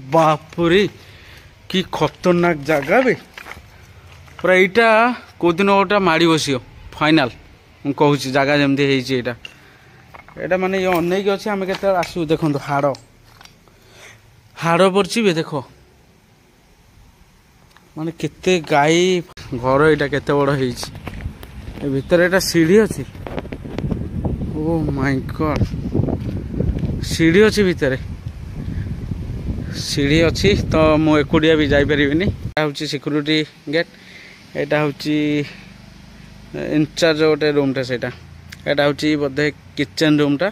बापुरी कि खतरनाक जगह बे पूरा यहाँ कौ दिन गोटा माड़ी बस फाइनाल कहूँ जगह जमती यहाँ माने ये अनेक अच्छे आम के आसू देखो हाड़ हाड़ पड़ी देख माने केते गाई घर यहाँ केते बड़ है भितर यहाँ सीढ़ी अच्छी ओ माय गॉड सीढ़ी अच्छी भितर सीढ़ी अच्छी तो मु एकुटिया भी जापर हूँ सिक्यूरीटी गेट यहाँ हूँ इनचार्ज गोटे रूमटा से यहाँ हूँ बोधे किचेन रूमटा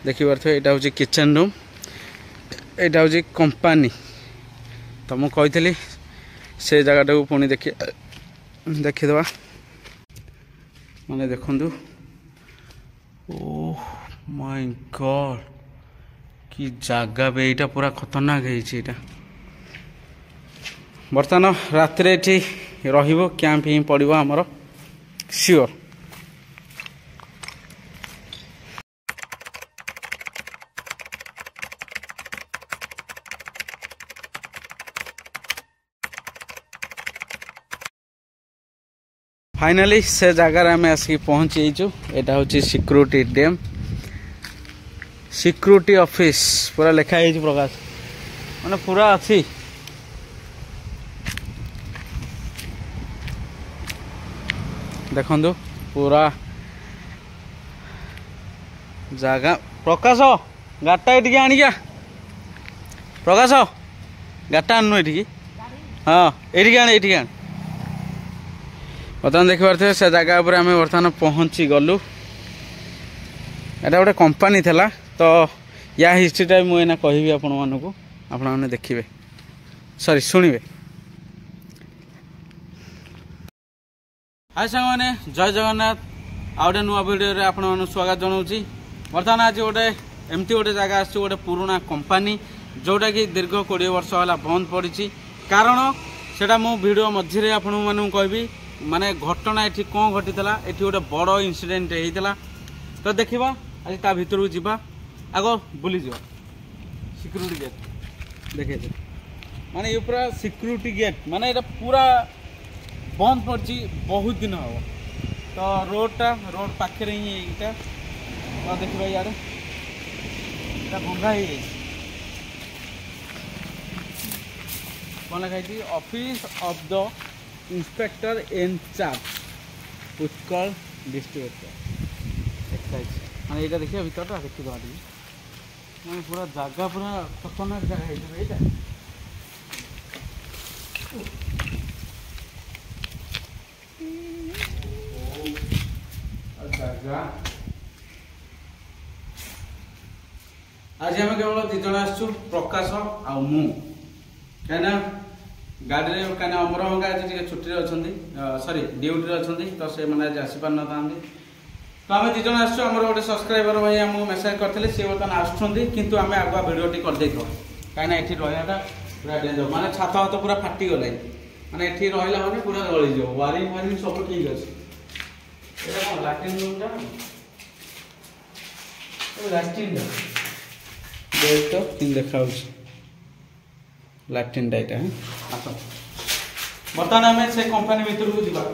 देखिपे यहाँ हूँ किचेन रूम यहाँ हूँ कंपानी तो मुझे कही से जगटा को पुणी देखीदे माने देखु ओह माय गॉड कि जगह बे यहाँ पूरा खतरनाक है बर्तमान रात कैंप ही पड़ो आमर श्योर फाइनाली से जगार आम आसिक पहुँची यहाँ हूँ सिक्यूरीटी डैम सिक्यूरीटी ऑफिस पूरा लिखाई प्रकाश माने पूरा अच्छी देखो पूरा जगह प्रकाश गाटा ये आनिका प्रकाश गाटा आनु ये हाँ ये आन बर्तमान देखिपे से जगह पर आम बर्तमान पहुँची गलु एटा गोटे कंपनी थला तो या हिस्ट्रीटा मुझे कहबी आपण मानक आपण मैंने देखिए सॉरी शुणवे हाय सांग मैंने जय जगन्नाथ आउटे नुआ वीडियो आपण स्वागत जनाऊँगी बर्तमान आज गोटे एमती गोटे जगह आस गोटे पुराना कंपनी जोटा कि दीर्घ 20 वर्ष है बंद पड़ी कारण सेटा मो वीडियो मझे आपण मानू कहबी माने घटना ये कौन घटी ये गोटे बड़ इनसीडेंट होता तो देखा आज ता भीतर को जीवा आग बुली जा सिक्यूरीटी गेट देखे माने ये पूरा सिक्यूरीटी गेट माने ये पूरा बंद पड़ी बहुत दिन हम तो रोड पाखे ही यहाँ तो देखा यार भंगा कौन लिखाई office of the inspector in charge Utkal district माने यहाँ देखिए भीतर देखी दवा मैं पूरा जगह पूरा खतरनाक जगह है आज आम केवल दीज आसु प्रकाश आ मु कहीं गाड़ी में कहीं अमर भंगा आज छुट्टी अच्छा सॉरी ड्यूटी अच्छा तो से मैंने आज आसपार न था तो आम दीज आसो आम गोटे सब्सक्राइबर भाई आमको मेसेज करते सी बर्तमान आसुँच आम आगुआ भिडियोटी करदे कहीं ये रहा पूरा डेंजर माने छात हाथ पूरा फाटीगला माने ये रहा मैंने पूरा गलीज वायरिंग वायरिंग सब ठीक अच्छे कौन लाट्रिन रूमटा लाट्रिन तो देखा लाट्रिन टाइटा आस बर्तमान आम से कंपनी भीतर को जा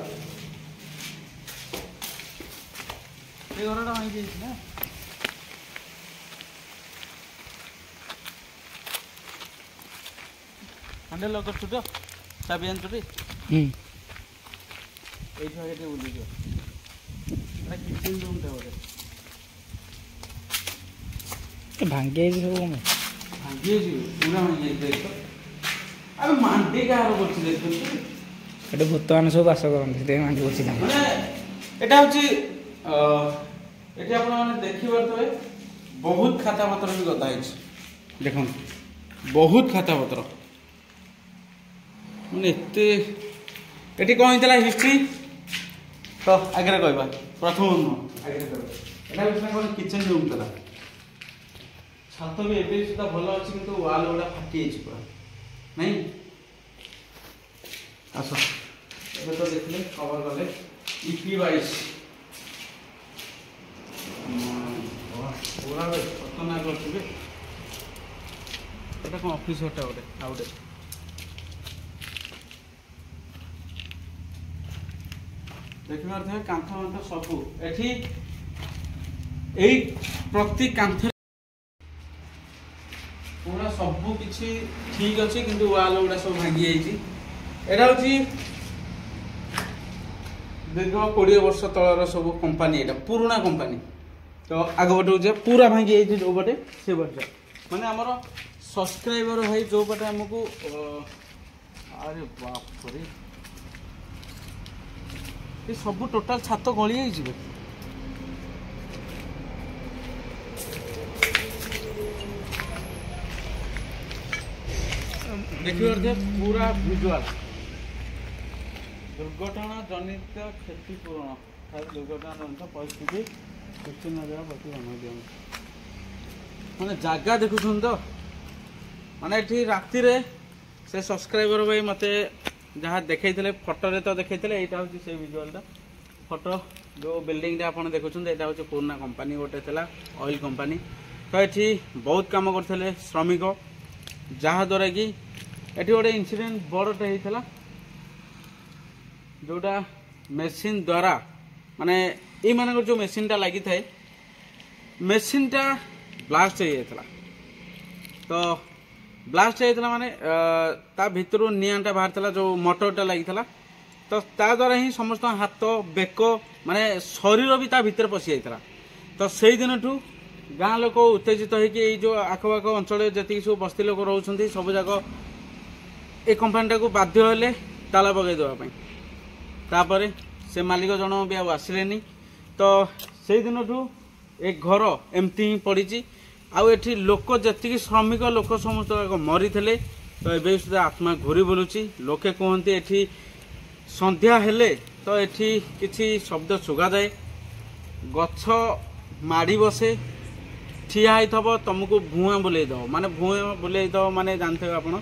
घरटा भाई ना हैंडल लॉक कर तो चाबी आन चुटी बुली किचन रूम भांगे सब भांगे पूरा भांगे अरे मांडी कह भूत मैंने सब बास करते मांडी पड़े यहाँ हूँ ये आपने देखिए बहुत खाता पत्र भी गदा देख बहुत खाता पत्र मैंने ये कौन होता हिस्ट्री तो आगे कहवा प्रथम आगे किचन रूम था छात भी एवं सुधा भल अच्छी कि वाल गुड़ा फाटी पूरा नहीं आस ए तो देखिए कवर कले EP22 पूरा खतरनाक अच्छे एटा कौन ऑफिस होटा गोटे आ गोटे देखि पारथबे कांथ मांथ सबु एठी एई प्रति कांथ पूरा सबु किछि ठीक अछि किंतु वाल गुडा सब भांगी जाइछि एटा होछि दीर्घ 20 वर्ष तलर सब कंपनी एटा पुराना कंपनी तो आग बटे होजे पूरा भांगी जाइछि जो बटे से बटे माने हमर सब्सक्राइबर भाई जो बटे हमकु अरे बाप रे ये सब टोटल छात गली जाइछि देखिए पूरा विजुअल दुर्घटना जनित क्षतिपूर्ण दुर्घटना जनित परिस्थिति सृष्टि न प्रति अनुदिन माने जगह देखुन तो माने एठी राति रे से सब्सक्राइबर भाई मते जहाँ देखते फोटो रे तो देखते यहाँ हूँ से विजुअलटा फोटो जो बिल्डिंग आपन देखुं यहाँ हूँ पुराना कंपनी गोटे थी ऑयल कंपनी तो ये बहुत काम करते श्रमिक जहाद्वारा कि ये गोटे इनसीडेंट बड़टे होता जोटा मेसीन द्वारा माने ये मान जो मेसीनटा लगी था मेसीनटा ब्लास्ट हो जाता तो ब्लास्ट होता माने ता भितर निआंटा बाहर जो मोटरटा लगी तो ता द्वारा ही समस्त हाथ बेक माने शरीर भी ता भितर पशि जाता तो से दिन ठू गाँ लोक उत्तेजित होगी जो आखपाख अंचल जी सब बस्ती लोक रोच सब जाक ए कंपनीटा को बाध्य हेले ताला पकई देवाई तापर से मालिक जन भी आसिले तो से दिन ठू एक घर एमती ही पड़ी आउ लोक जी श्रमिक लोक समस्त मरी थे तो ये सुधा आत्मा घूरी बुलूची लोके कहते एठी संध्या हेले तो एठी किछि शब्द सुगा जाए गछ माड़ी बसे ठिया होइथबो तुमको भुआ बुले दो माने भुआ बुले दो माने जानते आपण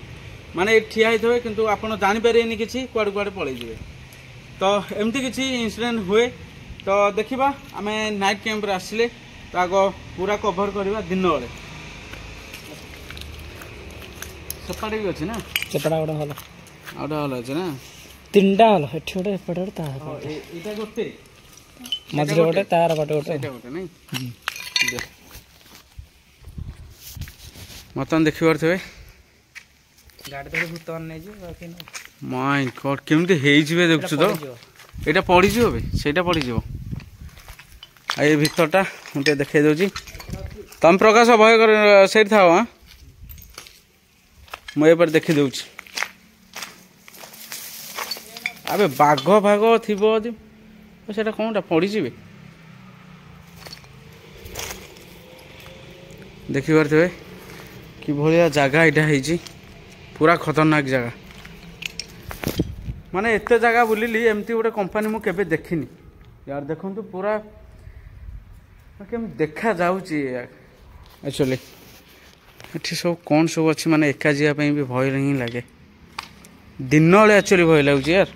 माने ठिया होइथबे किंतु आपण जानि परियेनी किछि कुआडे कुआडे पळै जिवे तो एमती किछि इंसिडेंट हुए तो देखिबा आमे नाइट कैंप रे आसिले तो आगो पूरा कभर करवा दिन बेले सेपाटे भी अच्छे ना सेपटा गोटे हल आउटा हल अच्छे ना तीनटा हल एठी गोटे एपटे गोटे तार गोटे एटा गोटे मझरे गोटे तार बाटे गोटे एटा गोटे नै मतन देखि परथबे गाडी तो भूतन नै जे बाकी माय गॉड केमते हेइ जिवे देखछु तो एटा पड़ी जिवो बे सेटा पड़ी जिवो आ ये भीतरटा मुझे देखे दूसरी तुम प्रकाश भय कर से था हाँ मुझे देखी दूची अबे बाघ फाघ थी से कौनटा पड़ी जी देखी पारे कि भाया जगह यहाँ पूरा खतरनाक जगह माने एत जगह बुलिली एमती गोटे कंपनी मुझे केबे देखिनी यार देखु पूरा केम देखा जाउची एक्चुअली एठी सब कौन सब अच्छी माने एका जावाई भी भय नहीं लगे दिन बेले एक्चुअली भय लगुच यार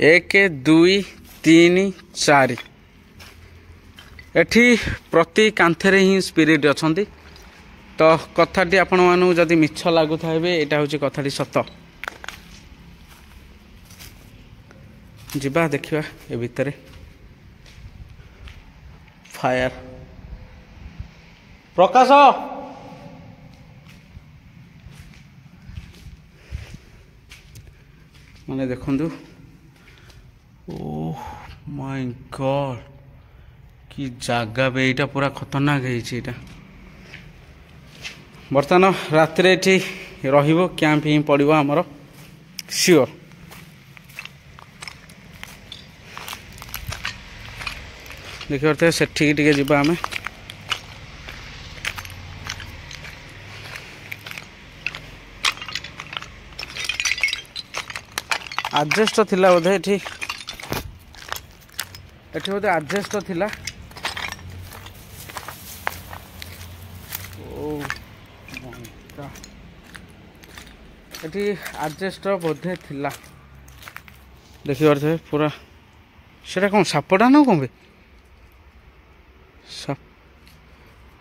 1 2 3 4 एठी प्रति कांथरे ही स्पिरिट अछंती तो कथाटी आपण मानु जदि मिछ लागु थाबे एटा होची कथाटी सत जिबा देखिबा ए भितरे फायर प्रकाश माने देखंतु ओह माय गॉड कि जागा बे एटा पूरा खतरनाक है बर्तमान रात रे रहिबो कैंप ही पड़ो आमर श्योर देखिए पारे सेठी टिके जिबा आमे आडजस्ट थिला बोधे एठी बोधे आडजस्ट थिला एठी आडजस्ट बोधे थिला देखि पारे पूरा सेटा कौन सापटा ना कौन बे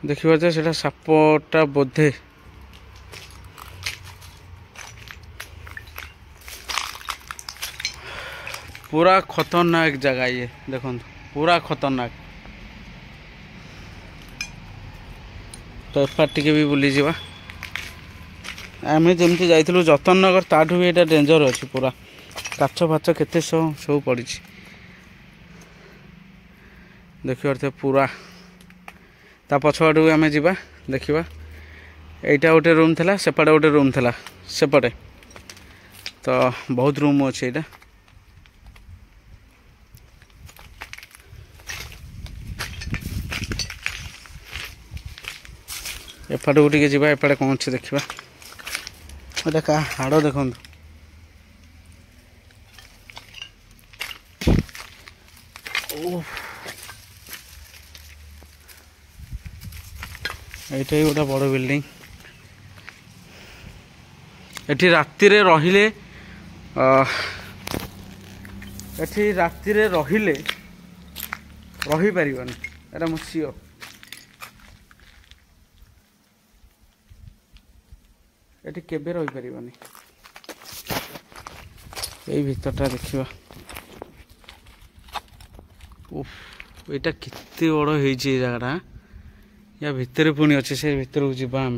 देखिए से सापटा बोधे पूरा खतरनाक जगह ये देखो पूरा खतरनाक। तो एपार भी बुली जावा आम जमी जाइलु जतन नगर ताठू भी यहाँ डेंजर अच्छी पूरा काच फाच केते सब पड़ी देखिए पूरा ता पछवाड़ आम जा देखा यहाँ गोटे रूम थी सेपटे गोटे रूम थी सेपटे तो बहुत रूम अच्छे यहाँ एपट को टे जा एपटे कौन अच्छे देखा एटा क्या हाड़ देखु এইটাই গোটা বড় বিল্ডিং এটি রাত্রিরে রহিলে এটি রাত্রিরে রহিলে রহি পারিবনি এটা মু সিওর এটি কেবে রহি পারিবনি এই ভিতরটা দেখিবা উফ এটা কেতে বড় হয়েছে এই জায়গাটা या भितर पुणी अच्छे से भितर को जीवा आम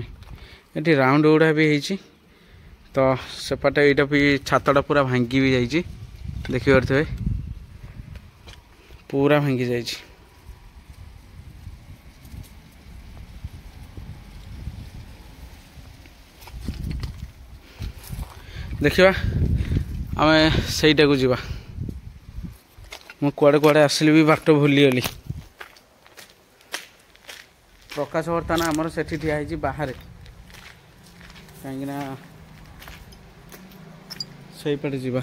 ये राउंड गुड़ा भी होती तो सेपटे यहाँ भी छातटा पूरा भांगी भी जाइए देखी पारे पूरा भांगी जा देखा आम सहीटा को जीवा मु कुआडे कुआडे आसली भी बाट भूलीगली प्रकाश बर्तमान आमर से ठिया बाहर कहीं से पटे जीवा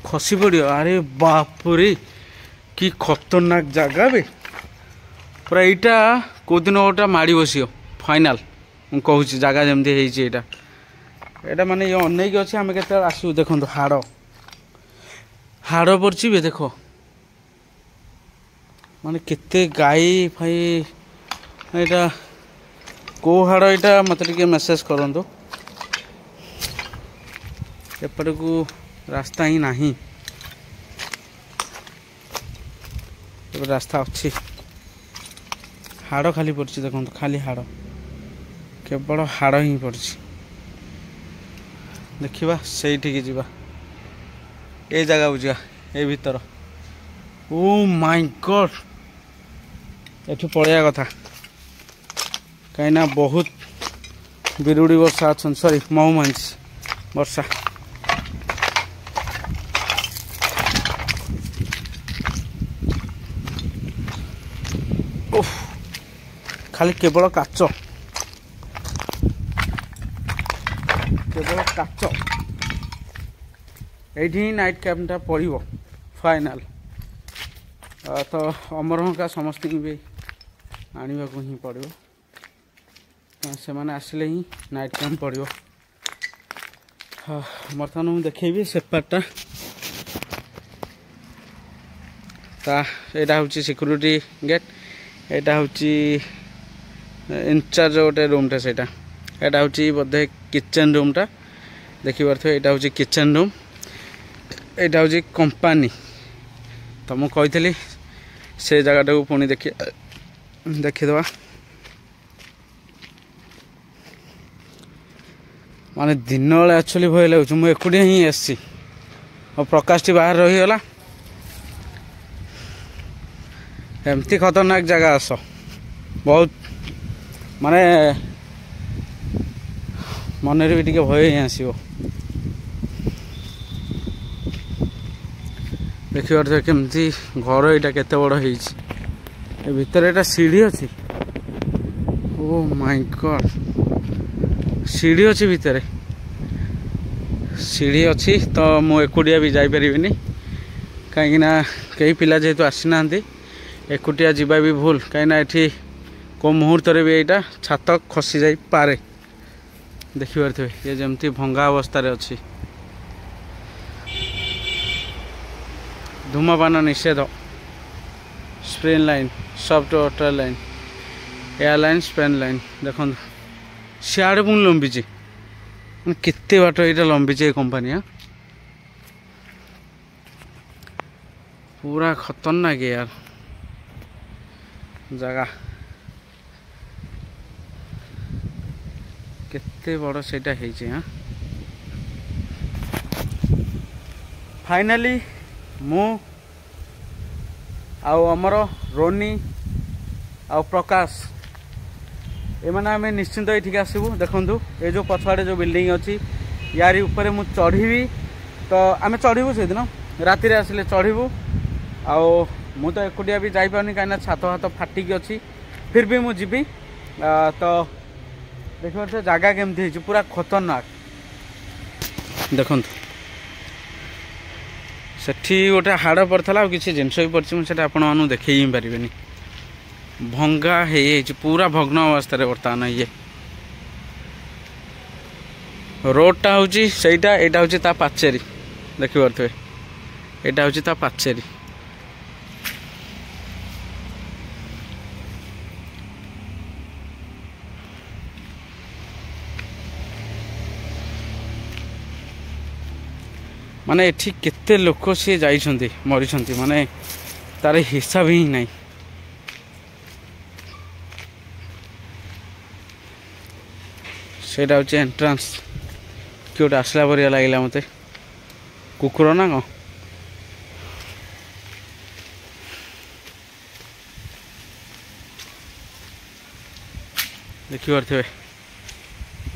खसी पड़ो अरे बापरे कि खतरनाक जगह बे पूरा यहाँ कौ दिन गोटा माड़ी बस फाइनाल कहूँ जगह जमती यहाँ माने ये अनेक अच्छे आम के आसू देखो हाड़ हाड़ पड़ी भी देख माने केते गाई फाई यहाँ कौ हाड़ यहाँ मत मेसेज करूँ एपट को रास्ता ही नहीं रास्ता अच्छी हाड़ खाली पड़ी देखो खाली हाड़ केवल हाड़ ही पड़ी देखा से जा ए जगह को जा ए भीतर ओ माय गॉड एठू पड़िया कथा कहीं बहुत बिरुड़ी वर्षा अच्छा सॉरी मऊमांसी वर्षा खाली केवल काच ये नाइट कैंपटा पड़ो फाइनाल तो अमरहंका समस्त भी आने को ही पड़ो से मैंने आसिले ही नाइट कैंप पड़ो बर्तमान मुझे देखेबी सेपार्टा यहाँ हूँ सिक्यूरीटी गेट यहाँ हूँ इनचार्ज गोटे रूमटा से यहाँ हूँ बोधे किचेन रूमटा देखिए यहाँ हूँ किचेन रूम यहाँ हूँ कंपानी तो मुझे कही से जगह को पुणी देखीदे माने दिन बेले एक्चुअली भय लगे मुझे एकुटिया ही आसी और प्रकाश टी बाहर रहीगला एमती खतरनाक जगह आस बहुत माने मन भी टे भय ही आसो देखिए केमती घर यहाँ केते बड़ हो भितर यहाँ सीढ़ी अच्छी ओ माय गॉड सीढ़ी अच्छी भितर सीढ़ी अच्छी तो मु एकुटिया भी जापर कहीं कई पिला जेहेतु आसी ना एकुटिया जीवा भी भूल कहीं को मुहूर्त भी यहाँ छात खसी जाई पारे देखिए ये जमती भंगा अवस्था अच्छी धूमपान निषेध sprain line soft water line airline Spain line देखो सियाड़े पुणी लंबीची केते बाट यहाँ लंबीची कंपनी हाँ पूरा खतरनाक यार जगह केते बड़ सेटा है हाँ फाइनाली मु आमर रोनी आ प्रकाश एमाने आम निश्चिंत ये आसबू देखु ये जो पछाड़े जो बिल्डिंग अच्छी यारी ऊपर मु चढ़ी तो आम चढ़ू से दिन राति आसिले चढ़ू मु तो एकुटिया भी जापारनी कहीं छात हाथ फाटिक अच्छी फिर भी मुझी तो देखिए जगह केमती पूरा खतरनाक देखु सेठी गोटे हाड़ पड़ता किसी जिनस भी पड़ी मुझे आपन देखे ही पारे भंगा है पूरा भग्न अवस्था बर्तमान ये रोडटा हूँ सहीटा यहाँ हूँ ता पाचेरी देखिपे यहाँ हूँ ता पाचेरी माने एठी केते लोक सी जाइछंती मरिछंती माने तार हिसाब ही नहीं सेटा हूँ एंट्रांस कि गोटे आसला परिया लगे मत कुकुर ना कौन देखिपे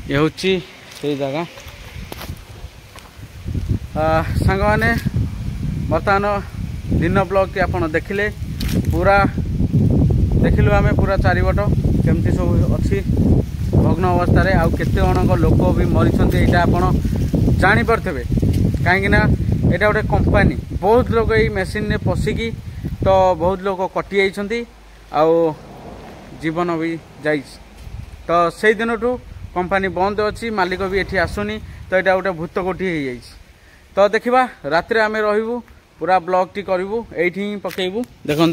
ये हूँ से जगह सांग मैंने बर्तमान दिन ब्लॉग की आपन देखिले पूरा देखिलु आमे पूरा चारिपट केमती सब अच्छी भग्न अवस्था आउ केते जणक लोक भी मरीछंती एटा आपन जानि परथेबे काहेकि ना एटा गोटे कंपनी बहुत लोग ये मेसीन ने पशिकी तो बहुत लोग कटि जाइछंती आउ जीवन भी जाई तो से दिन कंपनी बंद अच्छी मालिक भी एठी आसुनी तो एटा गोटे भूत कोठी हो जाइछ तो देखा रात आम रू पूरा ब्लॉग टी करूँ ये पकेबू देखु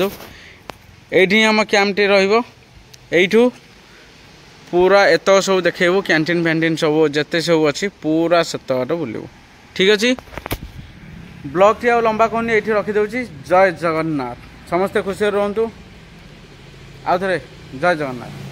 ये आम कैंप टी रु पूरा एत सब देखेबू कैंटीन फैंटीन सब जिते सब अच्छी पूरा सेत बाट बुलू ठीक अच्छे ब्लॉग टी लंबा कहनी ये रखीदे जय जगन्नाथ समस्ते खुशी रुहतु आउ थे जय जगन्नाथ।